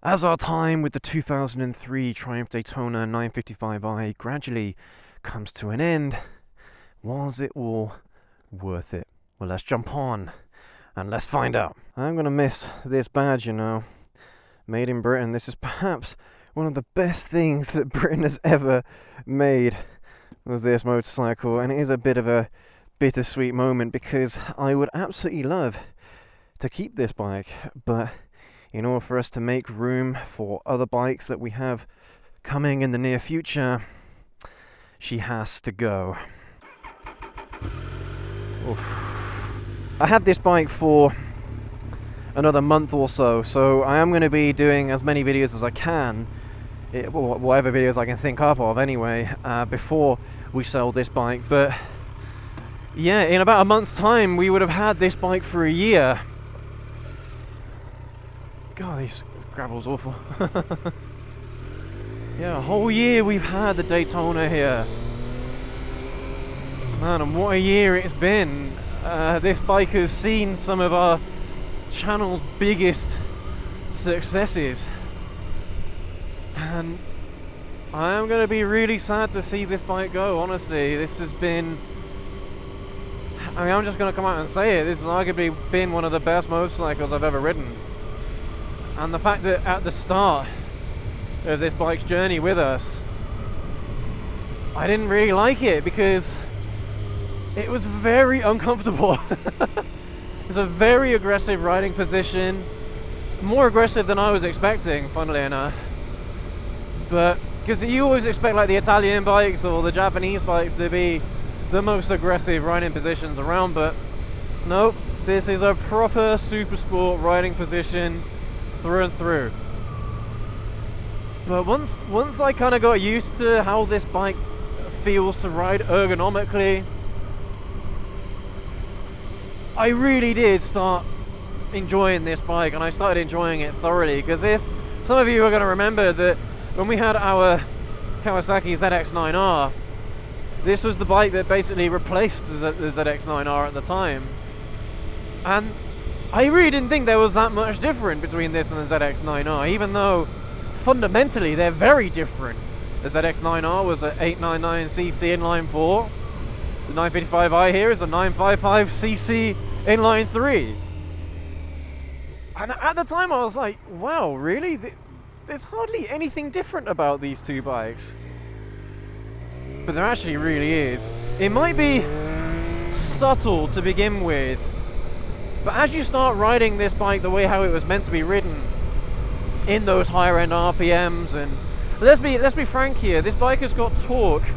As our time with the 2003 Triumph Daytona 955i gradually comes to an end, was it all worth it? Well, let's jump on and let's find out. I'm gonna miss this badge, you know. Made in Britain. This is perhaps one of the best things that Britain has ever made, was this motorcycle, and it is a bit of a bittersweet moment because I would absolutely love to keep this bike, but in order for us to make room for other bikes that we have coming in the near future, she has to go. Oof. I had this bike for another month or so I am going to be doing as many videos as I can, whatever videos I can think up of anyway, before we sell this bike. But yeah, in about a month's time we would have had this bike for a year. God, this gravel's awful. Yeah, a whole year we've had the Daytona here. Man, and what a year it's been. This bike has seen some of our channel's biggest successes. And I am going to be really sad to see this bike go, honestly. This has been... I mean, I'm just going to come out and say it. This has arguably been one of the best motorcycles I've ever ridden. And the fact that at the start of this bike's journey with us, I didn't really like it because it was very uncomfortable. It was a very aggressive riding position, more aggressive than I was expecting, funnily enough. But because you always expect like the Italian bikes or the Japanese bikes to be the most aggressive riding positions around, but nope, this is a proper super sport riding position through and through. But once I kind of got used to how this bike feels to ride ergonomically, I really did start enjoying this bike, and I started enjoying it thoroughly. Because if some of you are going to remember that when we had our Kawasaki ZX9R, this was the bike that basically replaced the ZX9R at the time, and I really didn't think there was that much different between this and the ZX9R, even though fundamentally they're very different. The ZX9R was a 899cc inline 4. The 955i here is a 955cc inline 3. And at the time I was like, wow, really? There's hardly anything different about these two bikes. But there actually really is. It might be subtle to begin with, but as you start riding this bike the way how it was meant to be ridden, in those higher end RPMs, and let's be frank here, this bike has got torque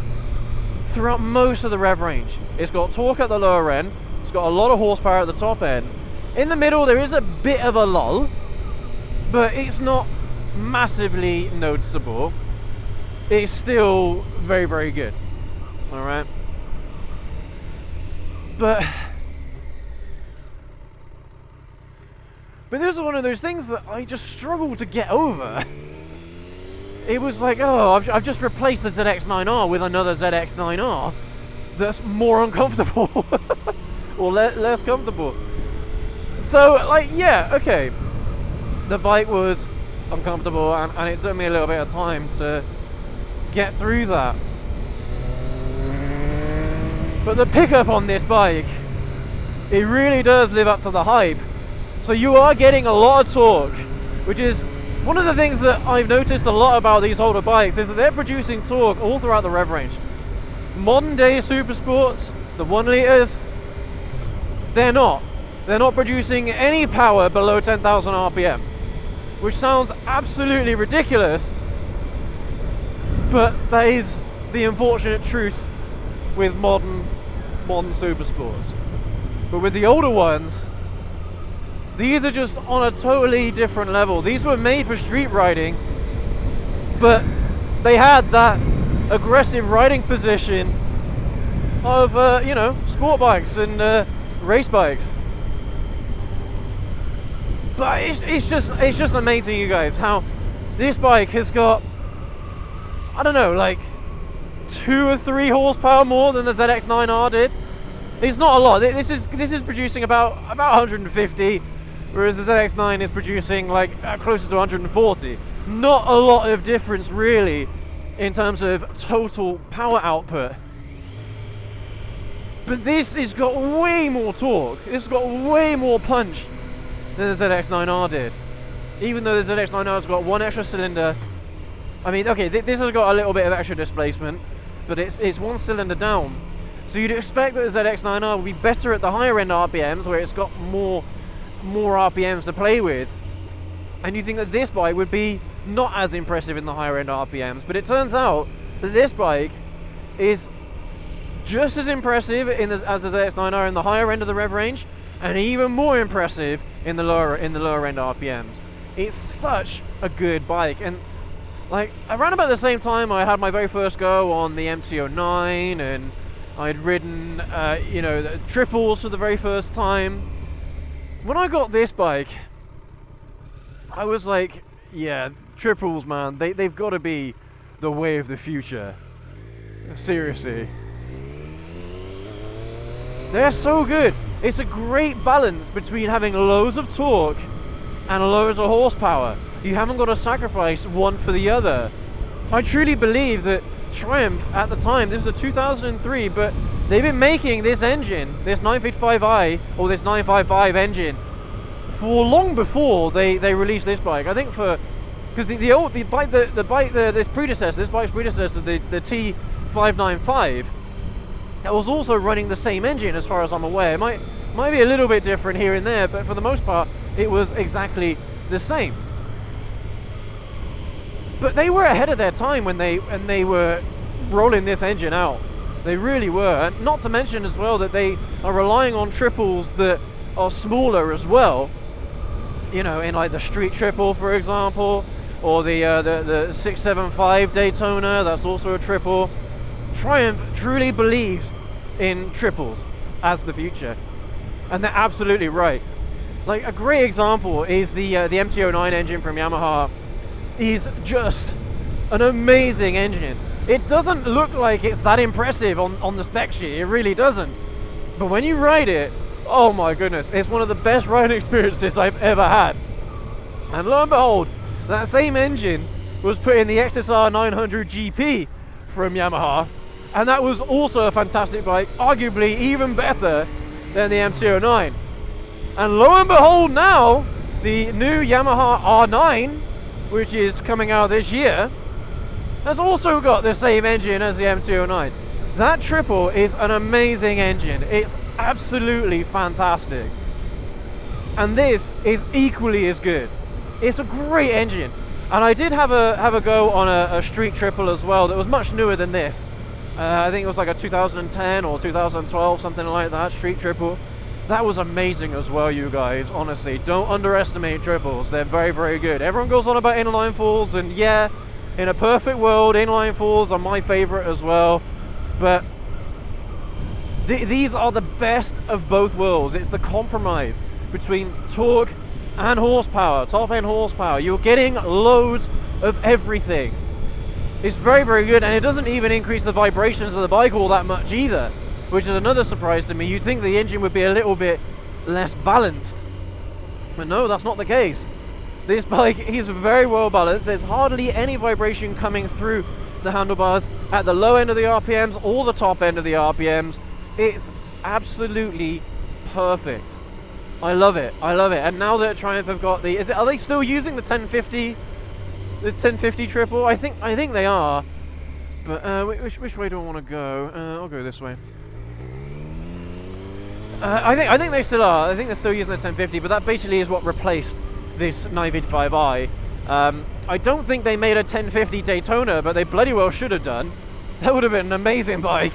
throughout most of the rev range. It's got torque at the lower end, it's got a lot of horsepower at the top end. In the middle there is a bit of a lull, but it's not massively noticeable. It's still very, very good. Alright? But this is one of those things that I just struggle to get over. It was like, oh, I've just replaced the ZX9R with another ZX9R that's more uncomfortable. Or less comfortable. So, like, yeah, okay. The bike was uncomfortable, and it took me a little bit of time to get through that. But the pickup on this bike, it really does live up to the hype. So you are getting a lot of torque, which is one of the things that I've noticed a lot about these older bikes, is that they're producing torque all throughout the rev range. Modern day super sports, the 1 litres, they're not producing any power below 10,000 RPM, which sounds absolutely ridiculous, but that is the unfortunate truth with modern super sports. But with the older ones, these are just on a totally different level. These were made for street riding, but they had that aggressive riding position of, you know, sport bikes and race bikes. But it's just amazing, you guys, how this bike has got, I don't know, like 2 or 3 horsepower more than the ZX9R did. It's not a lot. This is producing about 150, whereas the ZX9 is producing like closer to 140. Not a lot of difference really in terms of total power output. But this has got way more torque. This has got way more punch than the ZX9R did. Even though the ZX9R has got one extra cylinder. I mean, okay, this has got a little bit of extra displacement, but it's one cylinder down. So you'd expect that the ZX9R would be better at the higher end RPMs, where it's got more RPMs to play with. And you think that this bike would be not as impressive in the higher end RPMs, but it turns out that this bike is just as impressive as the ZX9R in the higher end of the rev range, and even more impressive in the lower end RPMs. It's such a good bike. And like around about the same time, I had my very first go on the MT-09, and I'd ridden you know, the triples for the very first time. When I got this bike, I was like, yeah, triples, man, they've got to be the way of the future. Seriously. They're so good. It's a great balance between having loads of torque and loads of horsepower. You haven't got to sacrifice one for the other. I truly believe that Triumph at the time, this is a 2003, but they've been making this engine, this 955i or this 955 engine, for long before they released this bike. I think because this bike's predecessor, the T595, that was also running the same engine as far as I'm aware. It might be a little bit different here and there, but for the most part, it was exactly the same. But they were ahead of their time when they were rolling this engine out. They really were. And not to mention as well that they are relying on triples that are smaller as well. You know, in like the street triple, for example, or the 675 Daytona, that's also a triple. Triumph truly believes in triples as the future, and they're absolutely right. Like a great example is the MT-09 engine from Yamaha. Is just an amazing engine. It doesn't look like it's that impressive on the spec sheet, it really doesn't. But when you ride it, oh my goodness, it's one of the best riding experiences I've ever had. And lo and behold, that same engine was put in the XSR 900 GP from Yamaha, and that was also a fantastic bike, arguably even better than the MT-09. And lo and behold, now the new Yamaha R9, which is coming out this year, has also got the same engine as the MT-09. That triple is an amazing engine. It's absolutely fantastic. And this is equally as good. It's a great engine. And I did have a go on a street triple as well that was much newer than this. I think it was like a 2010 or 2012, something like that, street triple. That was amazing as well, you guys. Honestly, don't underestimate triples. They're very, very good. Everyone goes on about inline fours, and yeah, in a perfect world, inline fours are my favorite as well. But these are the best of both worlds. It's the compromise between torque and horsepower, top end horsepower. You're getting loads of everything. It's very, very good, and it doesn't even increase the vibrations of the bike all that much either, which is another surprise to me. You'd think the engine would be a little bit less balanced, but no, that's not the case. This bike is very well balanced. There's hardly any vibration coming through the handlebars at the low end of the RPMs or the top end of the RPMs. It's absolutely perfect. I love it. I love it. And now that Triumph have got are they still using the 1050? The 1050 triple? I think they are. But which way do I want to go? I'll go this way. I think they still are. I think they're still using the 1050, but that basically is what replaced this 955i. I don't think they made a 1050 Daytona, but they bloody well should have done. That would have been an amazing bike.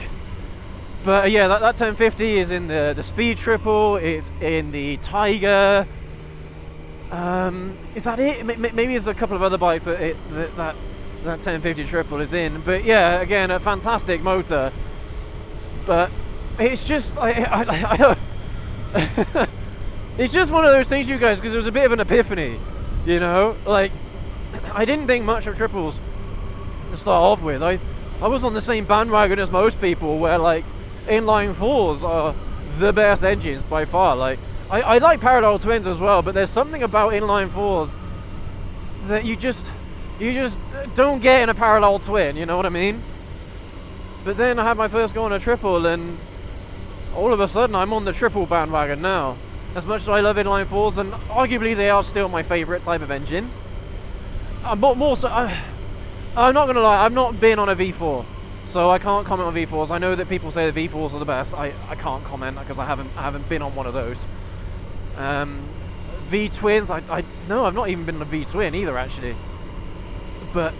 But yeah, that 1050 is in the Speed Triple. It's in the Tiger. Is that it? Maybe there's a couple of other bikes that 1050 Triple is in. But yeah, again, a fantastic motor. But it's just I don't. It's just one of those things, you guys, because it was a bit of an epiphany, you know. Like, I didn't think much of triples to start off with. I was on the same bandwagon as most people, where like inline fours are the best engines by far. Like, I like parallel twins as well, but there's something about inline fours that you just don't get in a parallel twin, you know what I mean? But then I had my first go on a triple, and all of a sudden I'm on the triple bandwagon now. As much as I love inline fours, and arguably they are still my favourite type of engine. I'm not going to lie, I've not been on a V4, so I can't comment on V4s. I know that people say the V4s are the best. I can't comment because I haven't been on one of those. V-twins, no, I've not even been on a V-twin either, actually. But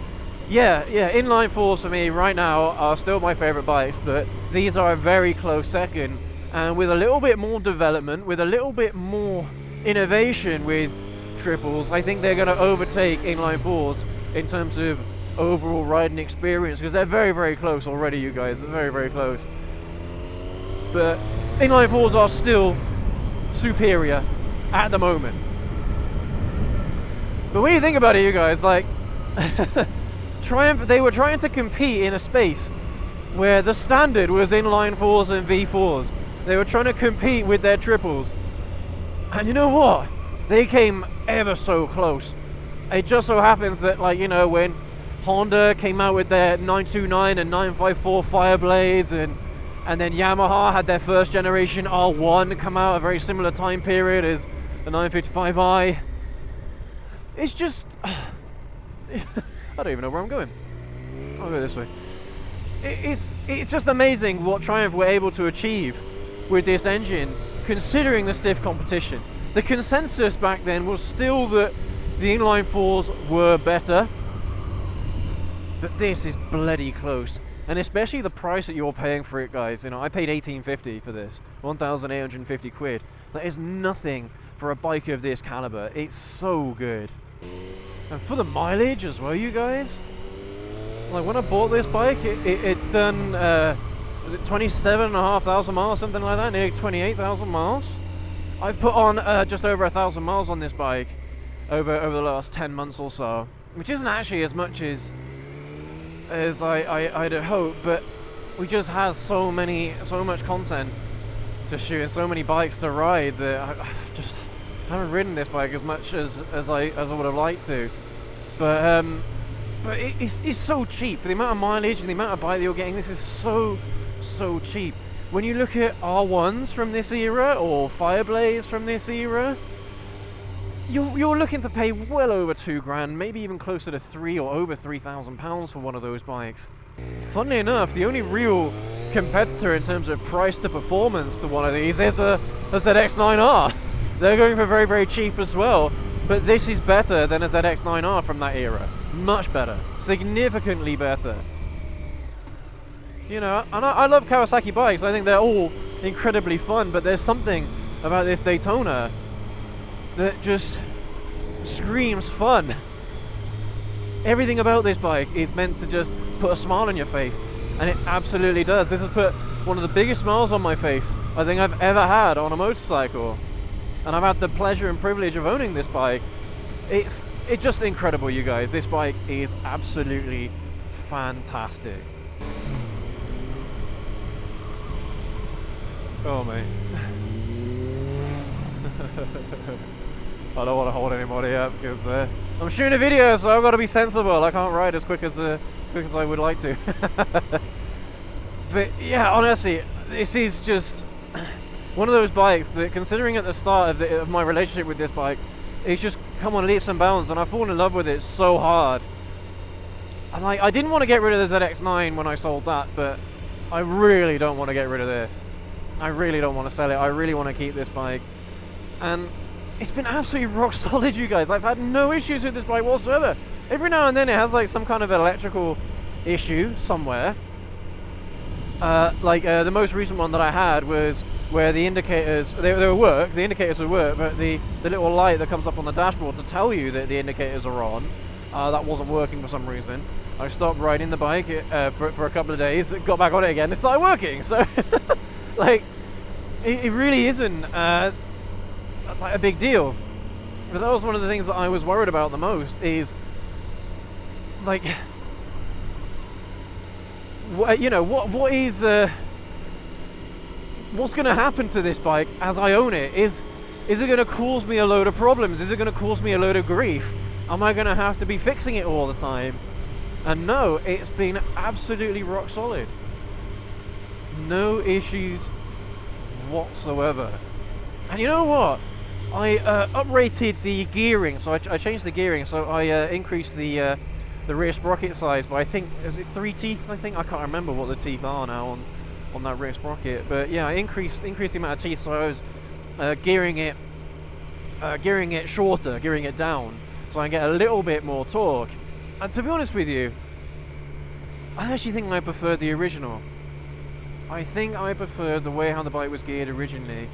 yeah, inline fours for me right now are still my favourite bikes, but these are a very close second. And with a little bit more development, with a little bit more innovation with triples, I think they're going to overtake inline fours in terms of overall riding experience, because they're very, very close already, you guys. They're very, very close. But inline fours are still superior at the moment. But when you think about it, you guys, like Triumph, they were trying to compete in a space where the standard was inline fours and V4s. They were trying to compete with their triples, and you know what? They came ever so close. It just so happens that, like, you know, when Honda came out with their 929 and 954 Fireblades, and then Yamaha had their first generation R1 come out a very similar time period as the 955i. It's just I don't even know where I'm going. I'll go this way. It's just amazing what Triumph were able to achieve with this engine, considering the stiff competition. The consensus back then was still that the inline fours were better, but this is bloody close. And especially the price that you're paying for it, guys. You know, I paid $1,850 for this, 1,850 quid. That is nothing for a bike of this caliber. It's so good. And for the mileage as well, you guys. Like, when I bought this bike, it done, was it 27,500 miles, something like that, nearly 28,000 miles. I've put on just over 1,000 miles on this bike over the last 10 months or so, which isn't actually as much as I'd hoped, but we just have so much content to shoot and so many bikes to ride that I just haven't ridden this bike as much as I would have liked to. But it's so cheap for the amount of mileage and the amount of bike that you're getting. This is so cheap. When you look at R1s from this era or Fireblades from this era, you're looking to pay well over £2,000, maybe even closer to £3,000 or over £3,000 for one of those bikes. Funnily enough, the only real competitor in terms of price to performance to one of these is a ZX9R. They're going for very, very cheap as well, but this is better than a ZX9R from that era. Much better, significantly better. You know, and I love Kawasaki bikes. I think they're all incredibly fun, but there's something about this Daytona that just screams fun. Everything about this bike is meant to just put a smile on your face, and it absolutely does. This has put one of the biggest smiles on my face I think I've ever had on a motorcycle, and I've had the pleasure and privilege of owning this bike. It's just incredible, you guys. This bike is absolutely fantastic. Oh, mate. I don't want to hold anybody up because I'm shooting a video, so I've got to be sensible. I can't ride as quick as I would like to. But yeah, honestly, this is just one of those bikes that, considering at the start of my relationship with this bike, it's just come on leaps and bounds, and I've fallen in love with it so hard. And like, I didn't want to get rid of the ZX9 when I sold that, but I really don't want to get rid of this. I really don't want to sell it. I really want to keep this bike. And it's been absolutely rock solid, you guys. I've had no issues with this bike whatsoever. Every now and then it has like some kind of electrical issue somewhere. The most recent one that I had was where the indicators, they would work, the indicators would work, but the little light that comes up on the dashboard to tell you that the indicators are on, that wasn't working for some reason. I stopped riding the bike for a couple of days, got back on it again, it started working. So like, it really isn't like a big deal. But that was one of the things that I was worried about the most, is like, you know, what is what's going to happen to this bike as I own it? Is Is it going to cause me a load of problems? Is it going to cause me a load of grief? Am I going to have to be fixing it all the time? And no, it's been absolutely rock solid. No issues whatsoever. And you know what? I uprated the gearing, so I changed the gearing, so I increased the rear sprocket size by, I think, is it 3 teeth? I think I can't remember what the teeth are now on that rear sprocket, but yeah, I increased the amount of teeth, so I was gearing it shorter, gearing it down, so I can get a little bit more torque. And to be honest with you, I actually think I preferred the original. I think I preferred the way how the bike was geared originally.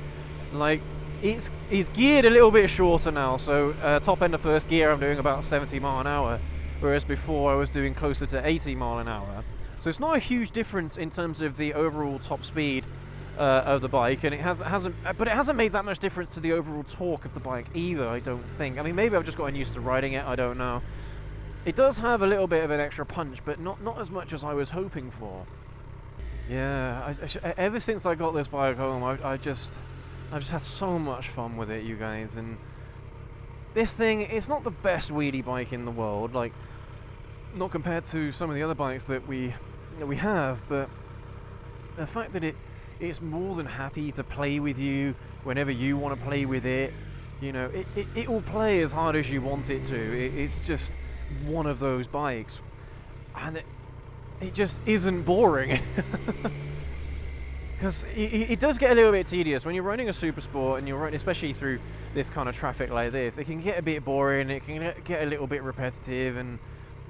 Like, it's geared a little bit shorter now, so top end of first gear I'm doing about 70 mile an hour, whereas before I was doing closer to 80 mile an hour. So it's not a huge difference in terms of the overall top speed of the bike, and it hasn't made that much difference to the overall torque of the bike either, I don't think. I mean, maybe I've just gotten used to riding it, I don't know. It does have a little bit of an extra punch, but not as much as I was hoping for. Yeah, ever since I got this bike home, I've just had so much fun with it, you guys. And this thing, it's not the best wheelie bike in the world, like, not compared to some of the other bikes that we have, but the fact that it's more than happy to play with you whenever you want to play with it. You know, it will play as hard as you want it to. It's just one of those bikes, and it just isn't boring. Because it does get a little bit tedious when you're running a super sport, and you're running, especially through this kind of traffic like this. It can get a bit boring, it can get a little bit repetitive and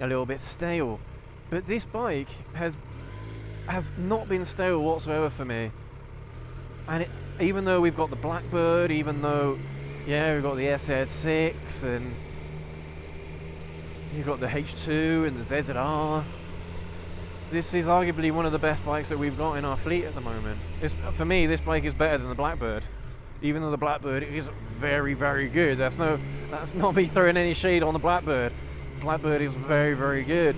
a little bit stale. But this bike has not been stale whatsoever for me. And even though we've got the Blackbird, even though, yeah, we've got the SZ6, and you've got the H2 and the ZZR, this is arguably one of the best bikes that we've got in our fleet at the moment. For me, this bike is better than the Blackbird. Even though the Blackbird is very, very good. That's not me throwing any shade on the Blackbird. Blackbird is very, very good.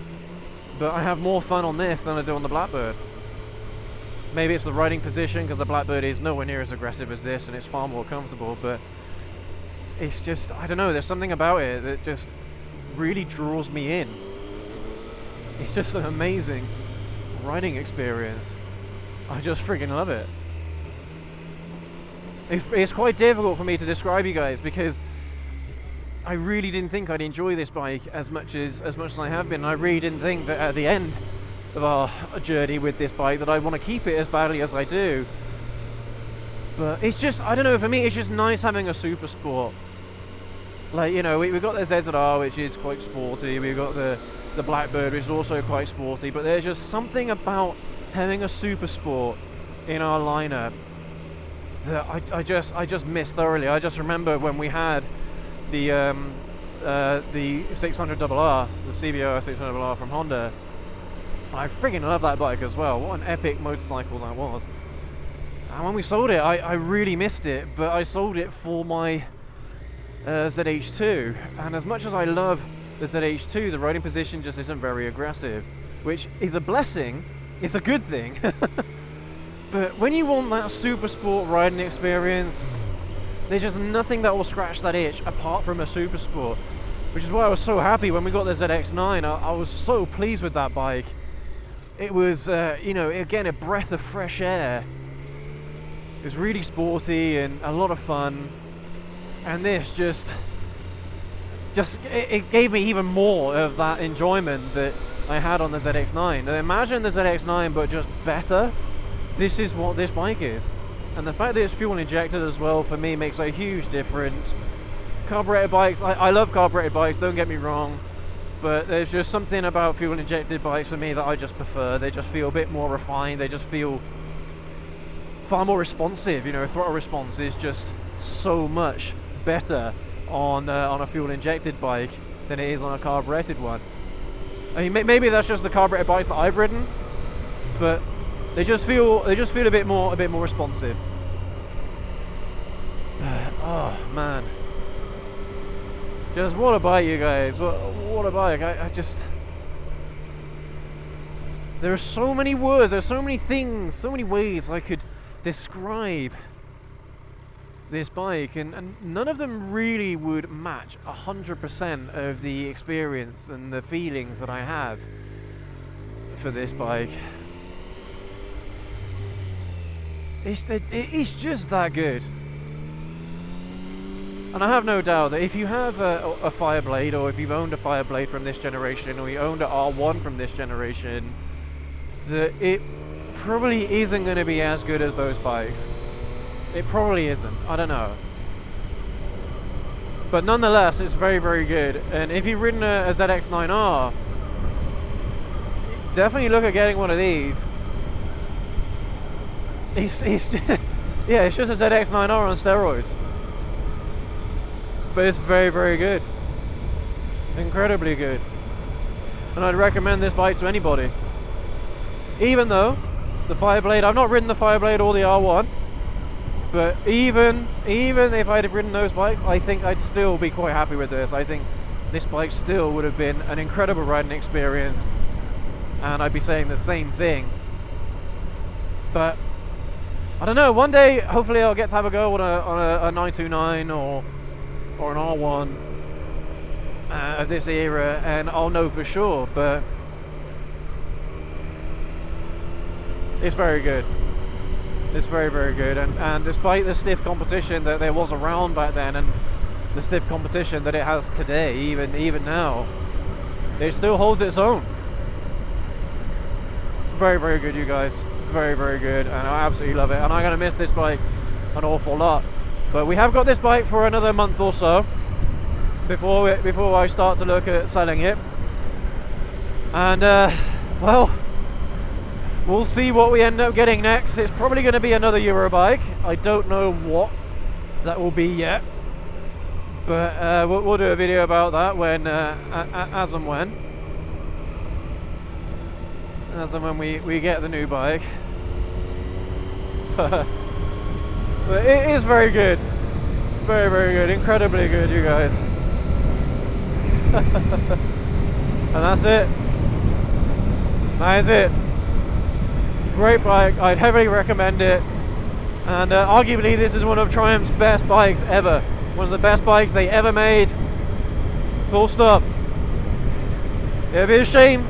But I have more fun on this than I do on the Blackbird. Maybe it's the riding position, because the Blackbird is nowhere near as aggressive as this, and it's far more comfortable, but it's just, I don't know, there's something about it that just really draws me in. It's just an amazing riding experience. I just friggin' love it. It's quite difficult for me to describe, you guys, because I really didn't think I'd enjoy this bike as much as I have been. I really didn't think that at the end of our journey with this bike that I want to keep it as badly as I do. But it's just, I don't know, for me it's just nice having a super sport. Like, you know, we've got the ZZR, which is quite sporty, we've got the Blackbird, which is also quite sporty, but there's just something about having a super sport in our lineup that I just miss thoroughly. I just remember when we had the 600RR, the CBR 600RR from Honda. I friggin' love that bike as well. What an epic motorcycle that was. And when we sold it, I really missed it, but I sold it for my ZH2. And as much as I love the ZH2, the riding position just isn't very aggressive, which is a blessing. It's a good thing. But when you want that super sport riding experience, there's just nothing that will scratch that itch apart from a super sport, which is why I was so happy when we got the ZX9. I was so pleased with that bike. It was, you know, again, a breath of fresh air. It was really sporty and a lot of fun. And this just it gave me even more of that enjoyment that I had on the ZX9. Now imagine the ZX9 but just better. This is what this bike is. And the fact that it's fuel injected as well, for me, makes a huge difference. Carbureted bikes, I love carbureted bikes, don't get me wrong, but there's just something about fuel injected bikes for me that I just prefer. They just feel a bit more refined, they just feel far more responsive. You know, throttle response is just so much better on a fuel injected bike than it is on a carbureted one. I mean, maybe that's just the carbureted bikes that I've ridden, but they just feel a bit more responsive. Oh man, just what a bike, you guys! What a bike! I just, there are so many words, there's so many things, so many ways I could describe this bike, and none of them really would match 100% of the experience and the feelings that I have for this bike. It's just that good. And I have no doubt that if you have a Fireblade, or if you've owned a Fireblade from this generation, or you owned an R1 from this generation, that it probably isn't going to be as good as those bikes. It probably isn't. I don't know. But nonetheless, it's very, very good. And if you've ridden a ZX9R, definitely look at getting one of these. It's yeah, it's just a ZX9R on steroids. But it's very, very good. Incredibly good. And I'd recommend this bike to anybody. Even though the Fireblade, I've not ridden the Fireblade or the R1, but even if I'd have ridden those bikes, I think I'd still be quite happy with this. I think this bike still would have been an incredible riding experience, and I'd be saying the same thing. But I don't know, one day hopefully I'll get to have a go on a 929 or an R1 of this era, and I'll know for sure. But it's very good. It's very, very good. And despite the stiff competition that there was around back then, and the stiff competition that it has today, even now, it still holds its own. It's very, very good, you guys. Very, very good, and I absolutely love it. And I'm going to miss this bike an awful lot. But we have got this bike for another month or so before I start to look at selling it. And well, we'll see what we end up getting next. It's probably going to be another Euro bike. I don't know what that will be yet, but we'll do a video about that when as and when we get the new bike. But it is very good. Very, very good. Incredibly good, you guys. And that's it. That is it. Great bike. I'd heavily recommend it. And arguably this is one of Triumph's best bikes ever. One of the best bikes they ever made. Full stop. It'd be a shame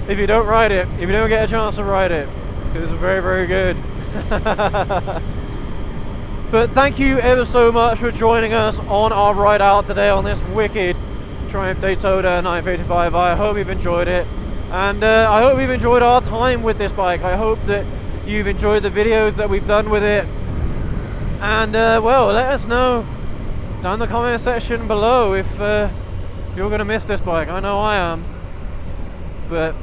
if you don't ride it, if you don't get a chance to ride it, because it's very, very good. But thank you ever so much for joining us on our ride out today on this wicked Triumph Daytona 955i. I hope you've enjoyed it, and I hope you've enjoyed our time with this bike. I hope that you've enjoyed the videos that we've done with it, and well, let us know down in the comment section below if you're going to miss this bike. I know I am, but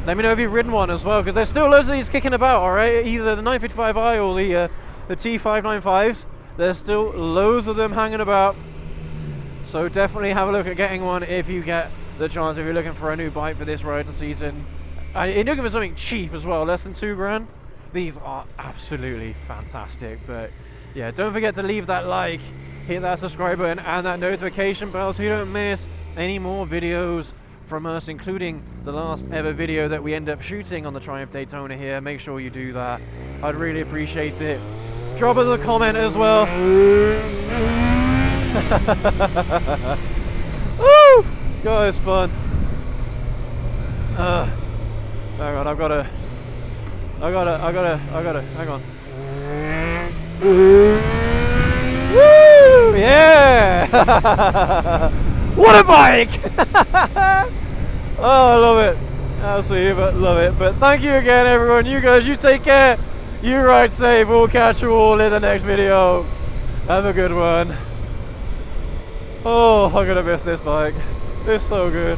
let me know if you've ridden one as well, because there's still loads of these kicking about, alright? Either the 955i or the T595s. There's still loads of them hanging about. So definitely have a look at getting one if you get the chance, if you're looking for a new bike for this riding season. You're looking for something cheap as well, less than £2 grand. These are absolutely fantastic. But yeah, don't forget to leave that like, hit that subscribe button and that notification bell so you don't miss any more videos from us, including the last ever video that we end up shooting on the Triumph Daytona here. Make sure you do that. I'd really appreciate it. Drop us a comment as well. Woo! God, it's fun. Hang on, I gotta, hang on. Woo! Yeah! What a bike! Oh, I love it. Absolutely love it. But thank you again, everyone. You guys, you take care. You ride safe. We'll catch you all in the next video. Have a good one. Oh, I'm gonna miss this bike. It's so good.